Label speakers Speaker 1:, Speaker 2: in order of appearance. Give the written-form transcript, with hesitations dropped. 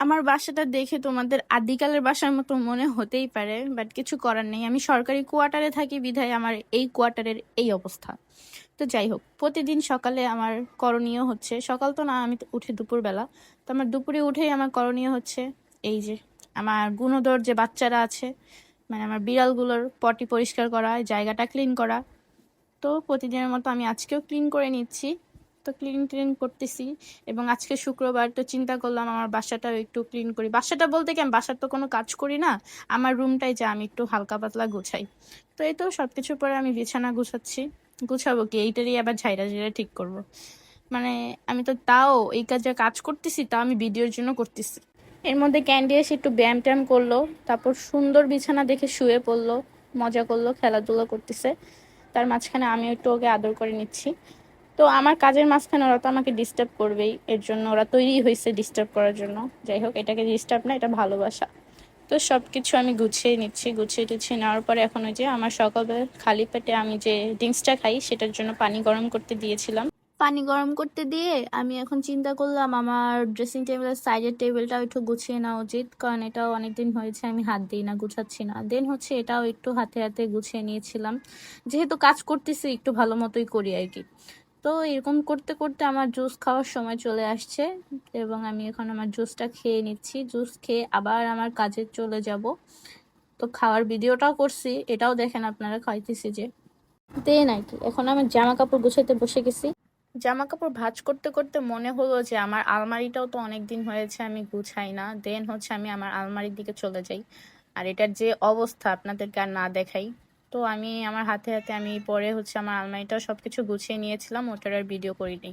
Speaker 1: আমার বাসাটা দেখে তোমাদের আদিকালের বাসার মতো মনে হতেই পারে, বাট কিছু করার নেই। আমি সরকারি কোয়ার্টারে থাকি বিধায় আমার এই কোয়ার্টারের এই অবস্থা। তো যাই হোক, প্রতিদিন সকালে আমার করণীয় হচ্ছে, সকাল তো না, আমি তো উঠি দুপুরবেলা। তো আমার দুপুরে উঠেই আমার করণীয় হচ্ছে এই যে আমার গুণধর যে বাচ্চারা আছে, মানে আমার বিড়ালগুলোর পটি পরিষ্কার করা, জায়গাটা ক্লিন করা। তো প্রতিদিনের মতো আমি আজকেও ক্লিন করে নিচ্ছি। তো ক্লিন ক্লিন করতেছি, এবং আজকে শুক্রবার, তো চিন্তা করলাম আমার বাসাটাও একটু ক্লিন করি। বাসাটা বলতে কি, আমি বাসার তো কোনো কাজ করি না, আমার রুমটাই যা আমি একটু হালকা পাতলা গুছাই। তো এই তো সবকিছুর পরে আমি বিছানা গুছাচ্ছি। গুছাবো কি, এইটারই আবার ঝাইরা ঝাইরা ঠিক করব। মানে আমি তো তাও এই কাজে কাজ করতেছি, তাও আমি ভিডিওর জন্য করতেছি। এর মধ্যে ক্যান্ডি এসে একটু ব্যায়াম ট্যায়াম করলো, তারপর সুন্দর বিছানা দেখে শুয়ে পড়লো, মজা করলো, খেলাধুলা করতেছে। তার মাঝখানে আমি একটু ওকে আদর করে নিচ্ছি। তো আমার কাজের মাঝখানে ওরা তো আমাকে ডিস্টার্ব করবেই, এর জন্য ওরা তৈরি হয়েছে ডিস্টার্ব করার জন্য। যাই হোক, এটাকে ডিস্টার্ব না, এটা ভালোবাসা। তো সব কিছু আমি গুছিয়ে নিচ্ছি, গুছিয়ে টুছিয়ে নেওয়ার পরে এখন ওই যে আমার সকালে খালি পেটে আমি যে ড্রিঙ্কসটা খাই সেটার জন্য পানি গরম করতে দিয়েছিলাম। পানি গরম করতে দিয়ে আমি এখন চিন্তা করলাম আমার ড্রেসিং টেবিলের সাইডের টেবিলটাও একটু গুছিয়ে নেওয়া উচিত, কারণ এটাও অনেকদিন হয়েছে আমি হাত দিই না, গুছাচ্ছি না। দেন হচ্ছে এটাও একটু হাতে হাতে গুছিয়ে নিয়েছিলাম, যেহেতু কাজ করতেছি একটু ভালো মতোই করি আর কি। তো এরকম করতে করতে আমার জুস খাওয়ার সময় চলে আসছে, এবং আমি এখন আমার জুসটা খেয়ে নিচ্ছি। জুস খেয়ে আবার আমার কাজে চলে যাব। তো খাওয়ার ভিডিওটাও করছি, এটাও দেখেন আপনারা, খাইতেছি যে। দেন আর কি, এখন আমার জামা কাপড় গুছাইতে বসে গেছি। জামা কাপড় ভাঁজ করতে করতে মনে হলো যে আমার আলমারিটাও তো অনেকদিন হয়েছে আমি গুছাই না। দেন হচ্ছে আমি আমার আলমারির দিকে চলে যাই, আর এটার যে অবস্থা আপনাদেরকে আর না দেখাই। তো আমি আমার হাতে হাতে আমি পরে হচ্ছে আমার আলমারিটাও সবকিছু গুছিয়ে নিয়েছিলাম, ওটার আর ভিডিও করিনি।